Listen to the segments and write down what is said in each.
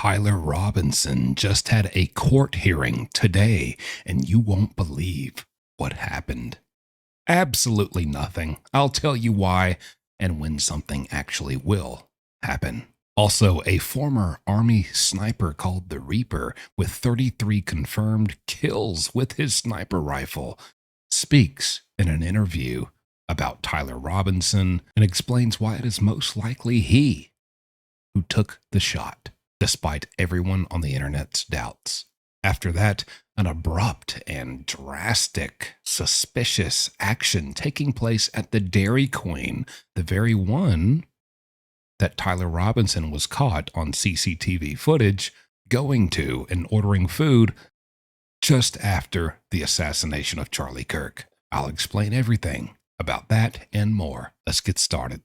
Tyler Robinson just had a court hearing today, and you won't believe what happened. Absolutely nothing. I'll tell you why and when something actually will happen. Also, a former Army sniper called the Reaper, with 33 confirmed kills with his sniper rifle, speaks in an interview about Tyler Robinson and explains why it is most likely he who took the shot, despite everyone on the internet's doubts. After that, an abrupt and drastic, suspicious action taking place at the Dairy Queen, the very one that Tyler Robinson was caught on CCTV footage going to and ordering food just after the assassination of Charlie Kirk. I'll explain everything about that and more. Let's get started.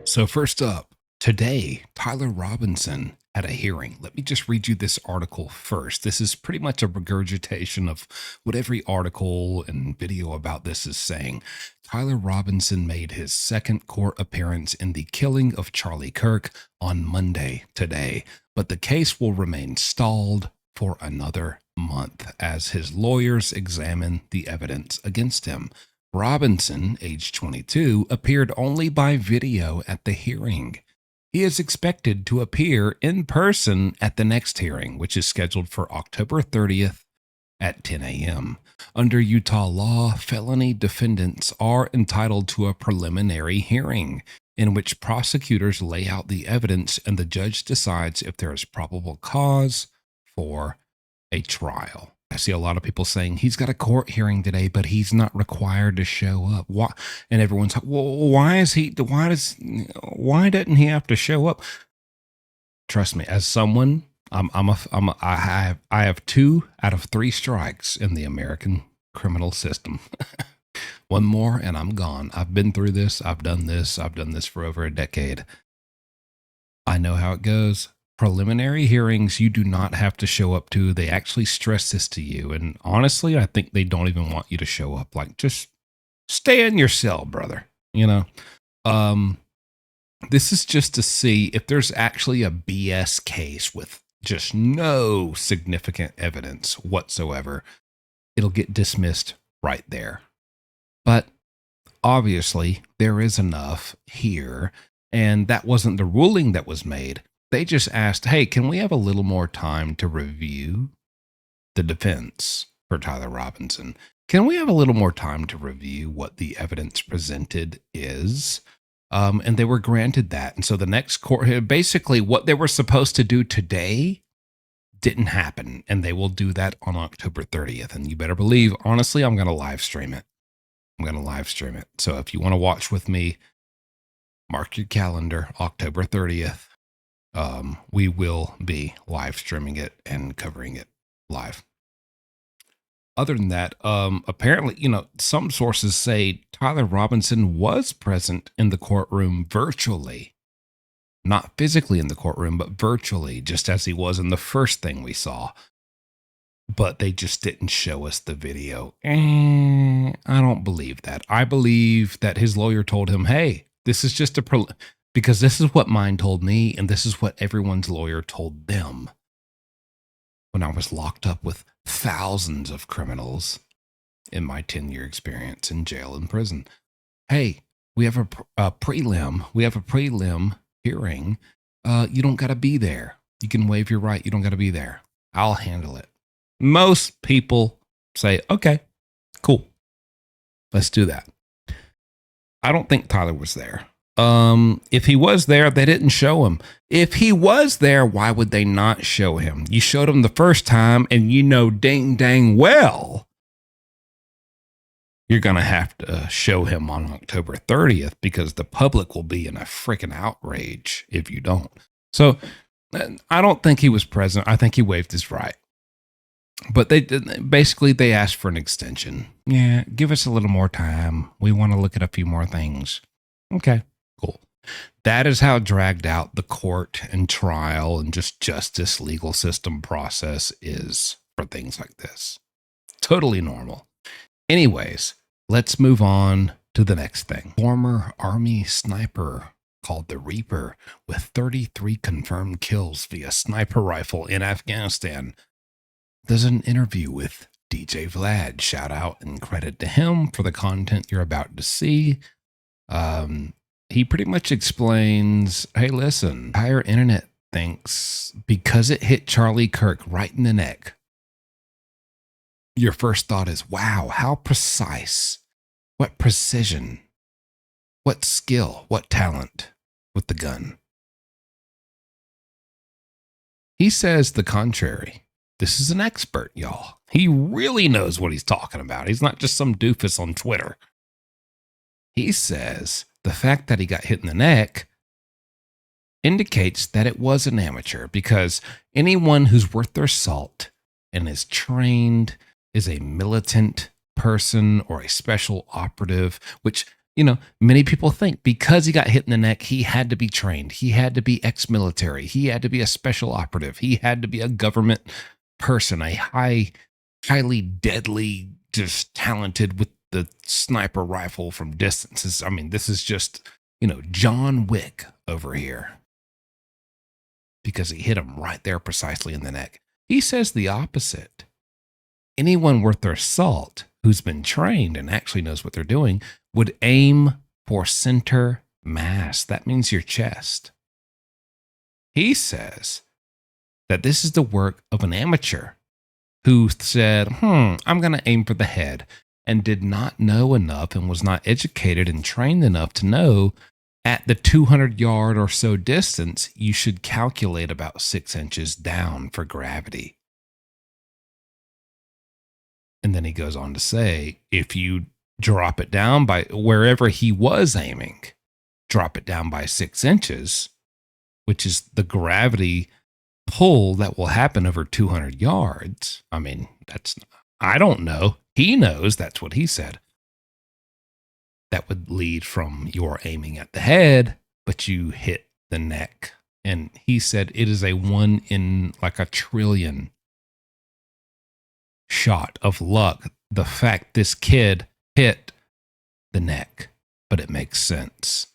So first up, today, Tyler Robinson had a hearing. Let me just read you this article first. This is pretty much a regurgitation of what every article and video about this is saying. Tyler Robinson made his second court appearance in the killing of Charlie Kirk on Monday today, but the case will remain stalled for another month as his lawyers examine the evidence against him. Robinson, age 22, appeared only by video at the hearing. He is expected to appear in person at the next hearing, which is scheduled for October 30th at 10 a.m. Under Utah law, felony defendants are entitled to a preliminary hearing in which prosecutors lay out the evidence and the judge decides if there is probable cause for a trial. I see a lot of people saying he's got a court hearing today, but he's not required to show up. Why? And everyone's like, well, why doesn't he have to show up? Trust me, as someone, I have 2 out of 3 strikes in the American criminal system. One more and I'm gone. I've been through this. I've done this for over a decade. I know how it goes. Preliminary hearings you do not have to show up to. They actually stress this to you. And honestly, I think they don't even want you to show up. Like, just stay in your cell, brother. You know, this is just to see if there's actually a BS case with just no significant evidence whatsoever. It'll get dismissed right there. But obviously, there is enough here. And that wasn't the ruling that was made. They just asked, hey, can we have a little more time to review the defense for Tyler Robinson? Can we have a little more time to review what the evidence presented is? And they were granted that. And so the next court, basically what they were supposed to do today didn't happen. And they will do that on October 30th. And you better believe, honestly, I'm going to live stream it. So if you want to watch with me, mark your calendar, October 30th. We will be live streaming it and covering it live. Other than that, apparently, some sources say Tyler Robinson was present in the courtroom virtually, not physically in the courtroom, but virtually, just as he was in the first thing we saw. But they just didn't show us the video. I don't believe that. I believe that his lawyer told him, hey, this is just because this is what mine told me, and this is what everyone's lawyer told them when I was locked up with thousands of criminals in my 10-year experience in jail and prison. Hey, we have a prelim. We have a prelim hearing. You don't got to be there. You can waive your right. You don't got to be there. I'll handle it. Most people say, okay, cool. Let's do that. I don't think Tyler was there. If he was there, they didn't show him. If he was there, why would they not show him? You showed him the first time and you know dang well you're going to have to show him on October 30th because the public will be in a freaking outrage if you don't. So I don't think he was present. I think he waived his right. But they asked for an extension. Yeah, give us a little more time. We want to look at a few more things. Okay. Cool. That is how dragged out the court and trial and just justice legal system process is for things like this. Totally normal. Anyways, let's move on to the next thing. Former Army sniper called the Reaper with 33 confirmed kills via sniper rifle in Afghanistan. There's an interview with DJ Vlad. Shout out and credit to him for the content you're about to see. He pretty much explains, hey, listen, entire internet thinks because it hit Charlie Kirk right in the neck, your first thought is, wow, how precise, what precision, what skill, what talent with the gun. He says the contrary. This is an expert, y'all. He really knows what he's talking about. He's not just some doofus on Twitter. He says the fact that he got hit in the neck indicates that it was an amateur, because anyone who's worth their salt and is trained, is a militant person or a special operative, which, you know, many people think because he got hit in the neck, he had to be trained. He had to be ex-military. He had to be a special operative. He had to be a government person, a highly deadly, just talented with the sniper rifle from distances. I mean, this is just, you know, John Wick over here, because he hit him right there precisely in the neck. He says the opposite. Anyone worth their salt who's been trained and actually knows what they're doing would aim for center mass. That means your chest. He says that this is the work of an amateur who said, I'm going to aim for the head, and did not know enough and was not educated and trained enough to know at the 200-yard or so distance, you should calculate about 6 inches down for gravity. And then he goes on to say, if you drop it down by wherever he was aiming, drop it down by 6 inches, which is the gravity pull that will happen over 200 yards. I mean, I don't know. He knows. That's what he said. That would lead from your aiming at the head, but you hit the neck. And he said it is a 1 in like a trillion shot of luck. The fact this kid hit the neck, but it makes sense.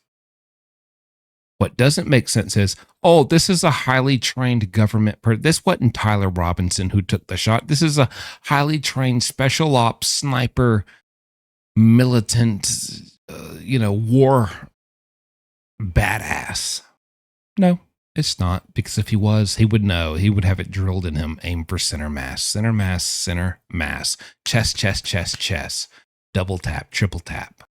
What doesn't make sense is, oh, this is a highly trained government person. This wasn't Tyler Robinson who took the shot. This is a highly trained special ops sniper, militant, war badass. No, it's not, because if he was, he would know. He would have it drilled in him. Aim for center mass, center mass, center mass, chest, chest, chest, chest, double tap, triple tap.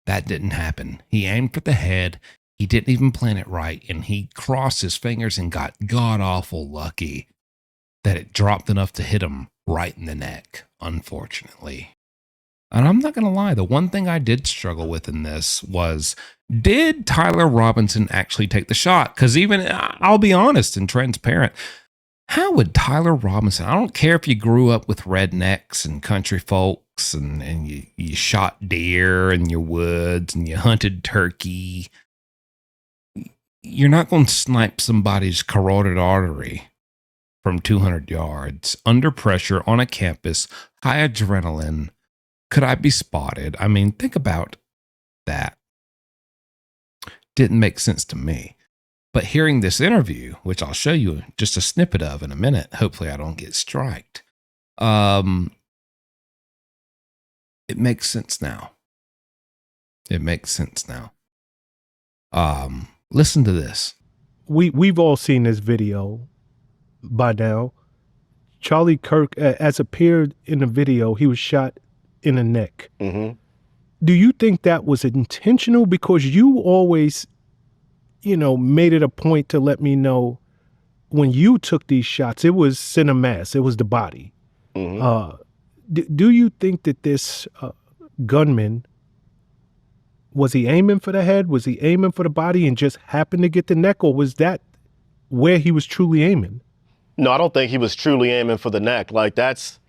That didn't happen. He aimed for the head. He didn't even plan it right, and he crossed his fingers and got god-awful lucky that it dropped enough to hit him right in the neck, unfortunately. And I'm not going to lie, the one thing I did struggle with in this was, did Tyler Robinson actually take the shot? Because even, I'll be honest and transparent, how would Tyler Robinson, I don't care if you grew up with rednecks and country folks and you shot deer in your woods and you hunted turkey, you're not going to snipe somebody's carotid artery from 200 yards, under pressure, on a campus, high adrenaline. Could I be spotted? I mean, think about that. Didn't make sense to me. But hearing this interview, which I'll show you just a snippet of in a minute, hopefully I don't get striked. It makes sense now. It makes sense now. Listen to this. We've all seen this video by now. Charlie Kirk, as appeared in the video, he was shot in the neck. Mm-hmm. Do you think that was intentional? Because you always, made it a point to let me know when you took these shots, it was center mass, it was the body. Mm-hmm. Do you think that this gunman, was he aiming for the head? Was he aiming for the body and just happened to get the neck? Or was that where he was truly aiming? No, I don't think he was truly aiming for the neck. Like, that's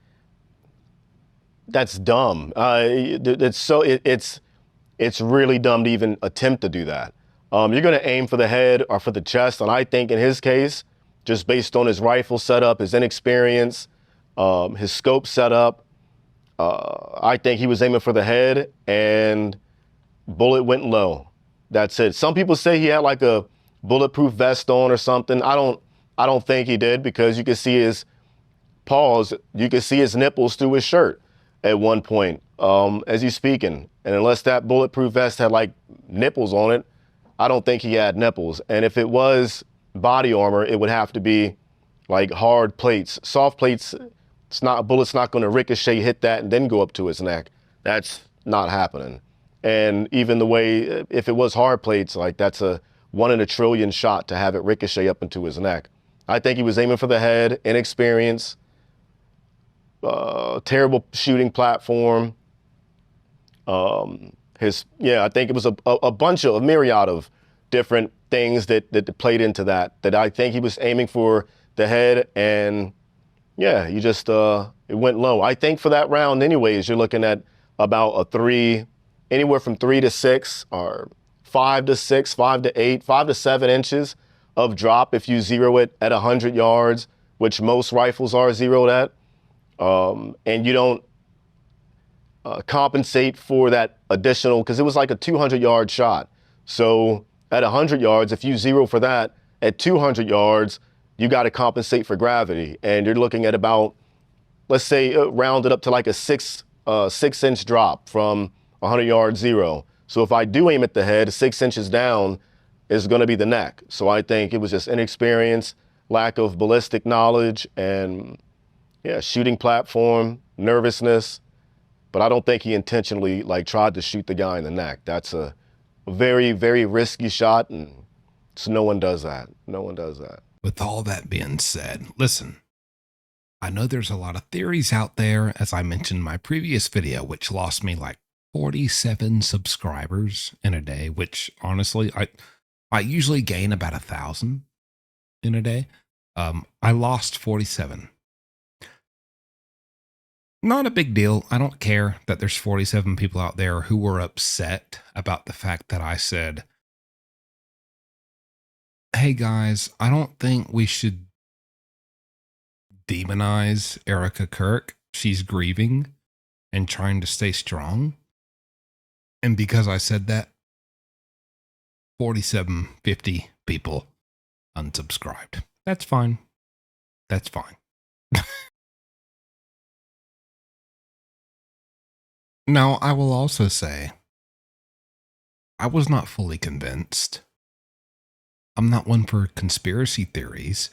dumb. It's really dumb to even attempt to do that. You're going to aim for the head or for the chest. And I think in his case, just based on his rifle setup, his inexperience, his scope setup, I think he was aiming for the head and bullet went low. That's it. Some people say he had like a bulletproof vest on or something. I don't think he did, because you can see his paws, you can see his nipples through his shirt at one point as he's speaking. And unless that bulletproof vest had like nipples on it, I don't think he had nipples. And if it was body armor, it would have to be like hard plates. Soft plates, a bullet's not going to ricochet, hit that, and then go up to his neck. That's not happening. And even the way, if it was hard plates, like that's a 1 in a trillion shot to have it ricochet up into his neck. I think he was aiming for the head, inexperience, terrible shooting platform. I think it was a myriad of different things that played into that I think he was aiming for the head, and yeah, you just, it went low. I think for that round anyways, you're looking at about a 3, anywhere from 3 to 6 or 5 to 6, 5 to 8, 5 to 7 inches of drop if you zero it at 100 yards, which most rifles are zeroed at. And you don't compensate for that additional, because it was like a 200-yard shot. So at 100 yards, if you zero for that, at 200 yards, you got to compensate for gravity. And you're looking at about, let's say, rounded up to like a 6-inch drop from 100 yards zero. So if I do aim at the head, 6 inches down is going to be the neck. So I think it was just inexperience, lack of ballistic knowledge, and yeah, shooting platform, nervousness. But I don't think he intentionally like tried to shoot the guy in the neck. That's a very, very risky shot, and so no one does that. No one does that. With all that being said, listen, I know there's a lot of theories out there, as I mentioned in my previous video, which lost me like 47 subscribers in a day, which honestly, I usually gain about 1,000 in a day. I lost 47. Not a big deal. I don't care that there's 47 people out there who were upset about the fact that I said, hey guys, I don't think we should demonize Erica Kirk. She's grieving and trying to stay strong. And because I said that, 47, 50 people unsubscribed. That's fine. That's fine. Now, I will also say, I was not fully convinced. I'm not one for conspiracy theories,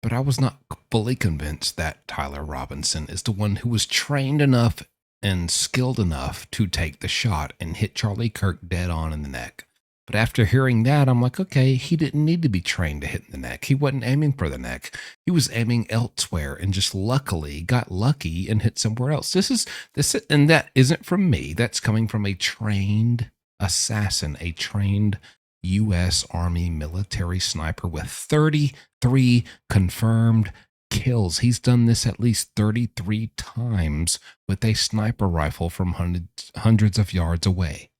but I was not fully convinced that Tyler Robinson is the one who was trained enough and skilled enough to take the shot and hit Charlie Kirk dead on in the neck. But after hearing that, I'm like, okay, he didn't need to be trained to hit in the neck. He wasn't aiming for the neck. He was aiming elsewhere and just luckily got lucky and hit somewhere else. And that isn't from me. That's coming from a trained assassin, a trained U.S. Army military sniper with 33 confirmed kills. He's done this at least 33 times with a sniper rifle from hundreds of yards away.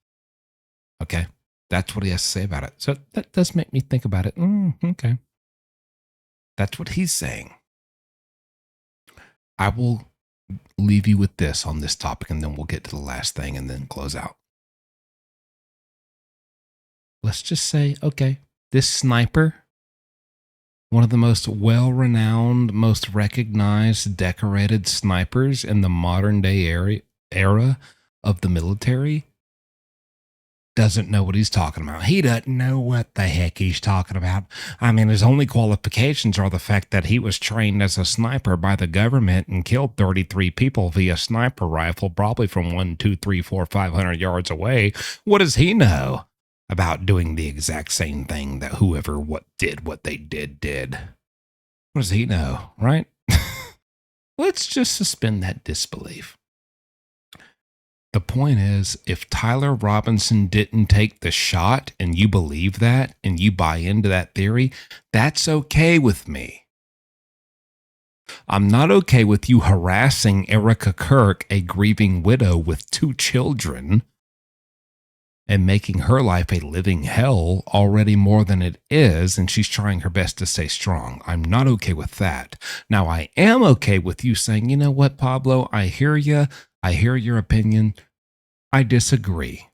Okay? That's what he has to say about it. So that does make me think about it. Okay. That's what he's saying. I will leave you with this on this topic, and then we'll get to the last thing and then close out. Let's just say, okay, this sniper, one of the most well-renowned, most recognized, decorated snipers in the modern day era of the military, doesn't know what he's talking about. He doesn't know what the heck he's talking about. I mean, his only qualifications are the fact that he was trained as a sniper by the government and killed 33 people via sniper rifle, probably from 1, 2, 3, 4, 500 yards away. What does he know about doing the exact same thing that whoever what they did? What does he know, right? Let's just suspend that disbelief. The point is, if Tyler Robinson didn't take the shot and you believe that and you buy into that theory, that's okay with me. I'm not okay with you harassing Erica Kirk, a grieving widow with 2 children, and making her life a living hell already more than it is, and she's trying her best to stay strong. I'm not okay with that. Now, I am okay with you saying, you know what, Pablo, I hear you. I hear your opinion. I disagree.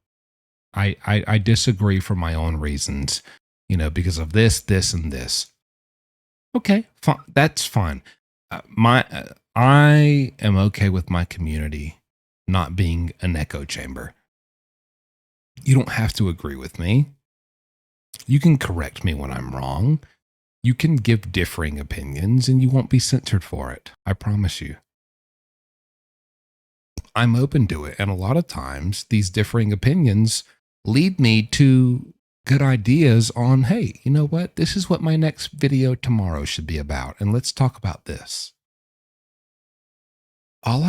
I disagree for my own reasons, because of this, and this. Okay, fine. That's fine. I am okay with my community not being an echo chamber. You don't have to agree with me. You can correct me when I'm wrong. You can give differing opinions and you won't be censored for it. I promise you. I'm open to it. And a lot of times these differing opinions lead me to good ideas on, hey, you know what? This is what my next video tomorrow should be about. And let's talk about this. All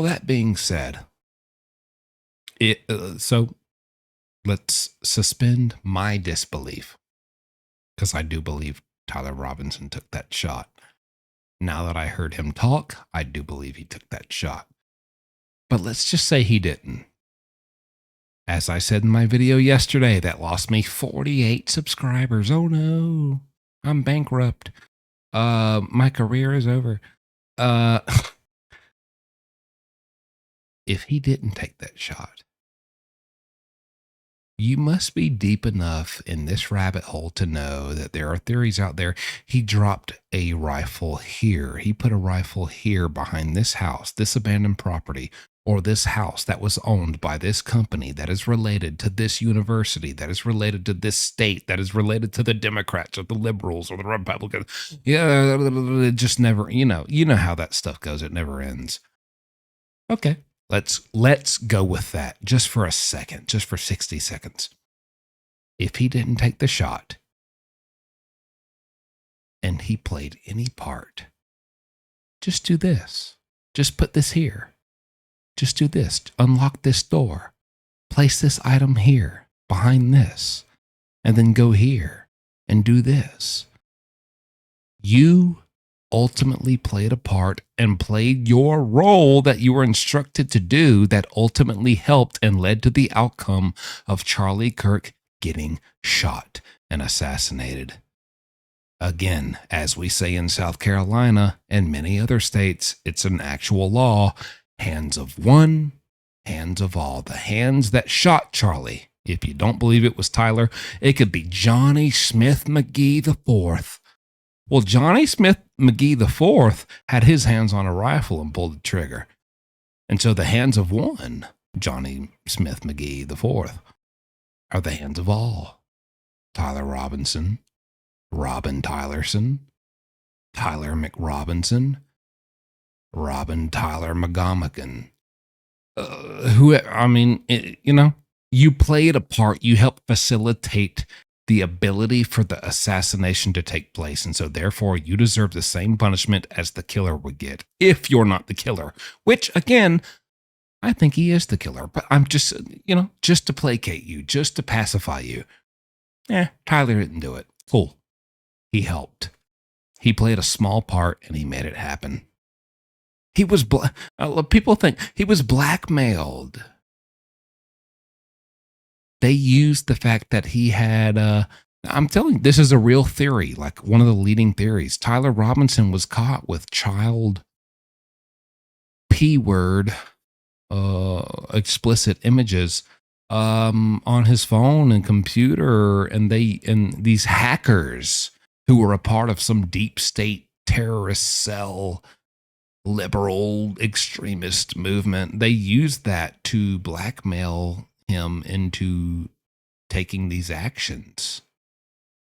that being said, so let's suspend my disbelief, because I do believe Tyler Robinson took that shot. Now that I heard him talk, I do believe he took that shot. But let's just say he didn't. As I said in my video yesterday, that lost me 48 subscribers. Oh no, I'm bankrupt. My career is over. If he didn't take that shot, you must be deep enough in this rabbit hole to know that there are theories out there. He dropped a rifle here. He put a rifle here behind this house, this abandoned property, or this house that was owned by this company that is related to this university, that is related to this state, that is related to the Democrats or the liberals or the Republicans. Yeah, it just never, you know how that stuff goes. It never ends. Okay. Let's go with that just for a second, just for 60 seconds. If he didn't take the shot and he played any part, just do this. Just put this here. Just do this. Unlock this door. Place this item here, behind this, and then go here and do this. You ultimately played a part and played your role that you were instructed to do that ultimately helped and led to the outcome of Charlie Kirk getting shot and assassinated. Again, as we say in South Carolina and many other states, it's an actual law. Hands of one, hands of all. The hands that shot Charlie. If you don't believe it was Tyler, it could be Johnny Smith McGee IV. Well, Johnny Smith McGee IV had his hands on a rifle and pulled the trigger. And so the hands of one, Johnny Smith McGee IV, are the hands of all. Tyler Robinson, Robin Tylerson, Tyler McRobinson, Robin Tyler McGomigan. You played a part. You helped facilitate the ability for the assassination to take place. And so therefore you deserve the same punishment as the killer would get if you're not the killer, which again, I think he is the killer, but I'm just, just to placate you, just to pacify you. Tyler didn't do it. Cool. He helped. He played a small part and he made it happen. He was, people think he was blackmailed. They used the fact that he had, I'm telling you, this is a real theory, like one of the leading theories. Tyler Robinson was caught with child P-word, explicit images on his phone and computer. And these hackers who were a part of some deep state terrorist cell, liberal extremist movement, they used that to blackmail him into taking these actions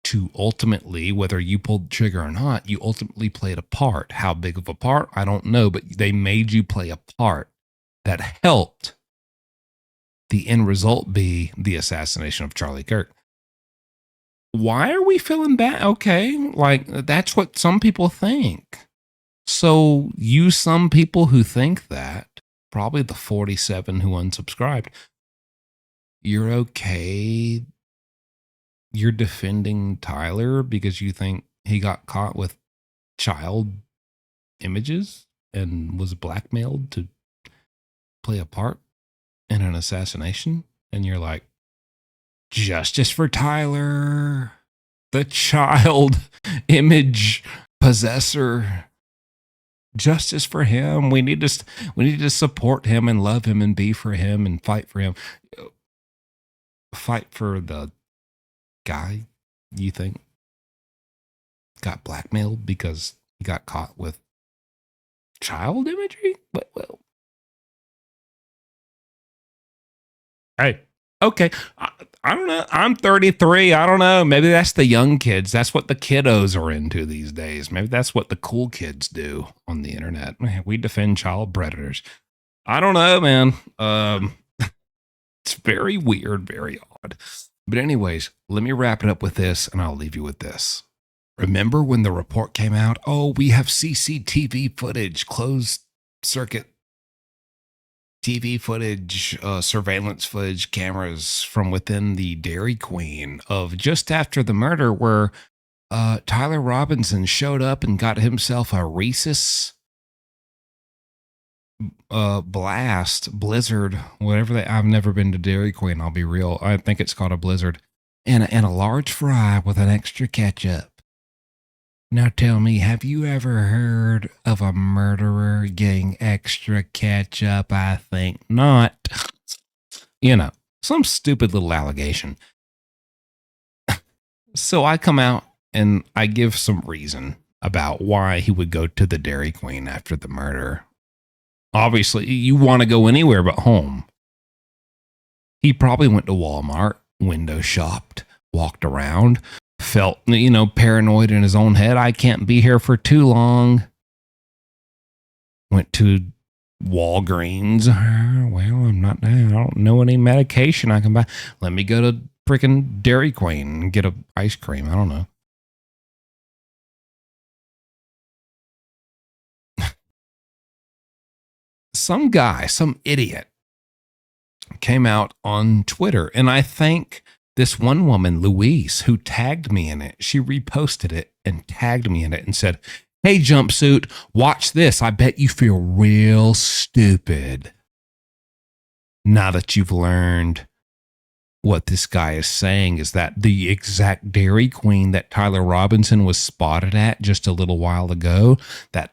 to ultimately, whether you pulled the trigger or not, you ultimately played a part. How big of a part? I don't know, but they made you play a part that helped the end result be the assassination of Charlie Kirk. Why are we feeling bad? Okay, like that's what some people think. So you some people who think that, probably the 47 who unsubscribed, you're okay. You're defending Tyler because you think he got caught with child images and was blackmailed to play a part in an assassination? And you're like, justice for Tyler, the child image possessor. Justice for him. We need to support him and love him and be for him and fight for him. Fight for the guy you think got blackmailed because he got caught with child imagery? Well, hey, okay. I don't know. I'm 33. I don't know. Maybe that's the young kids. That's what the kiddos are into these days. Maybe that's what the cool kids do on the internet. Man, we defend child predators. I don't know, man. It's very weird, very odd. But anyways, let me wrap it up with this, and I'll leave you with this. Remember when the report came out? Oh, we have CCTV footage, closed circuit TV footage, surveillance footage, cameras from within the Dairy Queen of just after the murder where Tyler Robinson showed up and got himself a Reese's blizzard, whatever I've never been to Dairy Queen, I'll be real. I think it's called a blizzard. And a large fry with an extra ketchup. Now tell me, have you ever heard of a murderer getting extra ketchup? I think not. You know, some stupid little allegation. So I come out and I give some reason about why he would go to the Dairy Queen after the murder. Obviously, you want to go anywhere but home. He probably went to Walmart, window shopped, walked around, felt, paranoid in his own head. I can't be here for too long. Went to Walgreens. Well, I don't know any medication I can buy. Let me go to freaking Dairy Queen and get a ice cream. I don't know. Some guy, some idiot came out on Twitter, and I thank this one woman, Louise, who tagged me in it. She reposted it and tagged me in it and said, "Hey, jumpsuit, watch this. I bet you feel real stupid now that you've learned what this guy is saying is that the exact Dairy Queen that Tyler Robinson was spotted at just a little while ago, that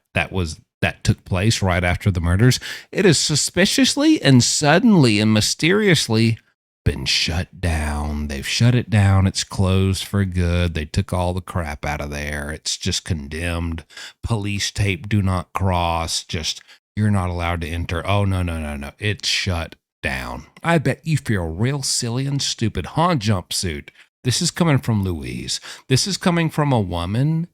took place right after the murders, it is suspiciously and suddenly and mysteriously been shut down. They've shut it down. It's closed for good. They took all the crap out of there. It's just condemned. Police tape, do not cross. Just, you're not allowed to enter. Oh, no. It's shut down. I bet you feel real silly and stupid, huh, jumpsuit? This is coming from Louise. This is coming from a woman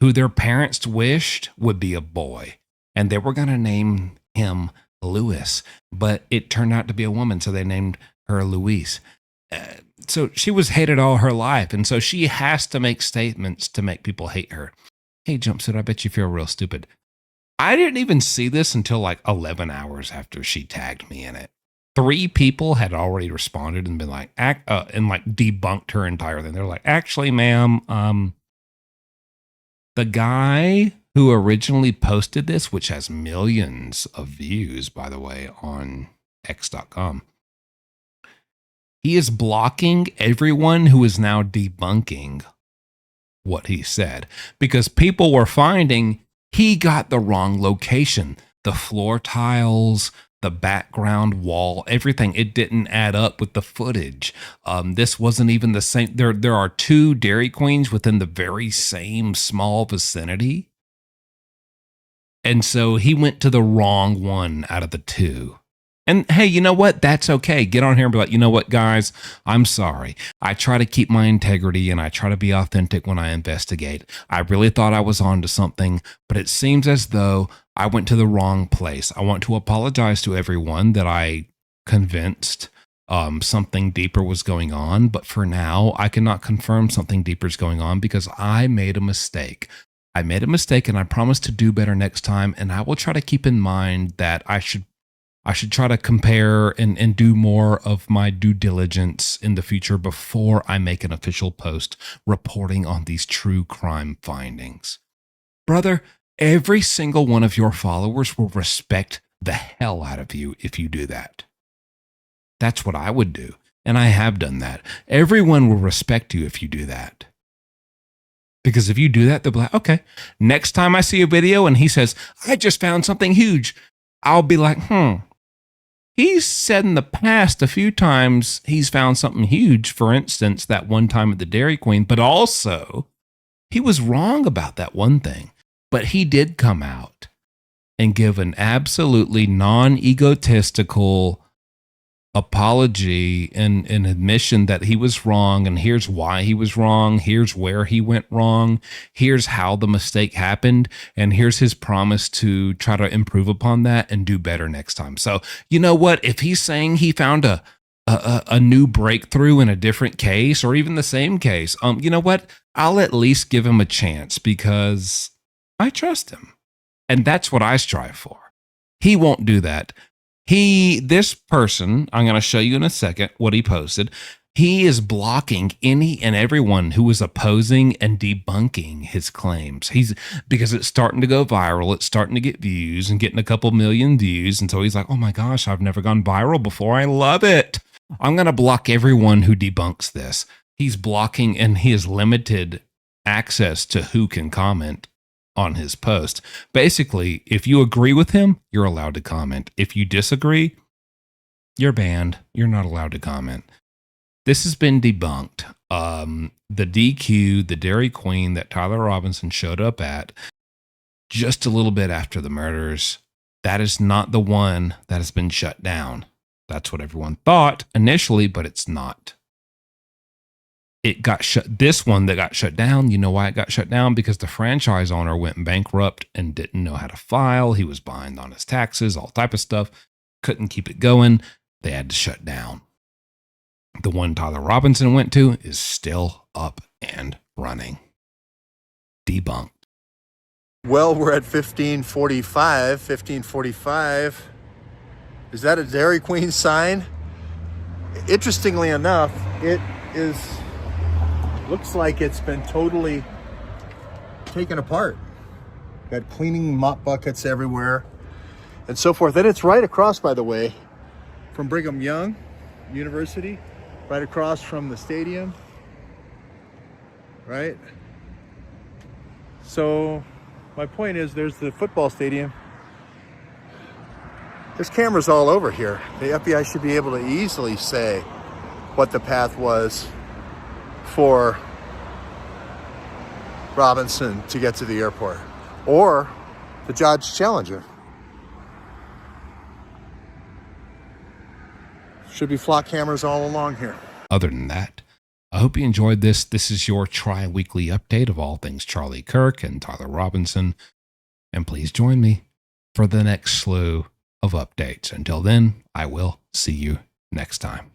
who their parents wished would be a boy. And they were going to name him Lewis, but it turned out to be a woman, so they named her Louise. So she was hated all her life, and so she has to make statements to make people hate her. Hey, jumpsuit, I bet you feel real stupid. I didn't even see this until like 11 hours after she tagged me in it. 3 people had already responded and been like, and like debunked her entire thing. They're like, actually, ma'am, the guy who originally posted this, which has millions of views, by the way, on x.com, he is blocking everyone who is now debunking what he said because people were finding he got the wrong location. The floor tiles, the background wall, everything. It didn't add up with the footage. This wasn't even the same. There are 2 Dairy Queens within the very same small vicinity. And so he went to the wrong one out of the 2. And hey, you know what? That's okay. Get on here and be like, you know what, guys? I'm sorry. I try to keep my integrity and I try to be authentic when I investigate. I really thought I was onto something, but it seems as though I went to the wrong place. I want to apologize to everyone that I convinced something deeper was going on. But for now, I cannot confirm something deeper is going on because I made a mistake. I made a mistake and I promise to do better next time. And I will try to keep in mind that I should try to compare and do more of my due diligence in the future before I make an official post reporting on these true crime findings. Brother, every single one of your followers will respect the hell out of you if you do that. That's what I would do. And I have done that. Everyone will respect you if you do that. Because if you do that, they'll be like, okay, next time I see a video and he says, I just found something huge, I'll be like, He's said in the past a few times he's found something huge. For instance, that one time at the Dairy Queen, but also he was wrong about that one thing. But he did come out and give an absolutely non-egotistical apology and an admission that he was wrong, and here's why he was wrong, here's where he went wrong, here's how the mistake happened, and here's his promise to try to improve upon that and do better next time. So you know what, if he's saying he found a new breakthrough in a different case or even the same case, you know what, I'll at least give him a chance because I trust him, and that's what I strive for. He won't do that. This person, I'm going to show you in a second what he posted. He is blocking any and everyone who is opposing and debunking his claims. Because it's starting to go viral. It's starting to get views and getting a couple million views. And so he's like, oh my gosh, I've never gone viral before. I love it. I'm going to block everyone who debunks this. He's blocking, and he has limited access to who can comment on his post. Basically, if you agree with him, you're allowed to comment. If you disagree, you're banned. You're not allowed to comment. This has been debunked. The DQ, the Dairy Queen that Tyler Robinson showed up at just a little bit after the murders, that is not the one that has been shut down. That's what everyone thought initially, but it's not. It got shut. This one that got shut down, you know why it got shut down? Because the franchise owner went bankrupt and didn't know how to file. He was behind on his taxes, all type of stuff. Couldn't keep it going. They had to shut down. The one Tyler Robinson went to is still up and running. Debunked. Well, we're at 1545. 1545. Is that a Dairy Queen sign? Interestingly enough, it is. Looks like it's been totally taken apart. Got cleaning mop buckets everywhere and so forth. And it's right across, by the way, from Brigham Young University, right across from the stadium, right? So my point is, there's the football stadium. There's cameras all over here. The FBI should be able to easily say what the path was for Robinson to get to the airport, or the Dodge Challenger. Should be flock cameras all along here. Other than that, I hope you enjoyed this. This is your tri-weekly update of all things Charlie Kirk and Tyler Robinson. And please join me for the next slew of updates. Until then, I will see you next time.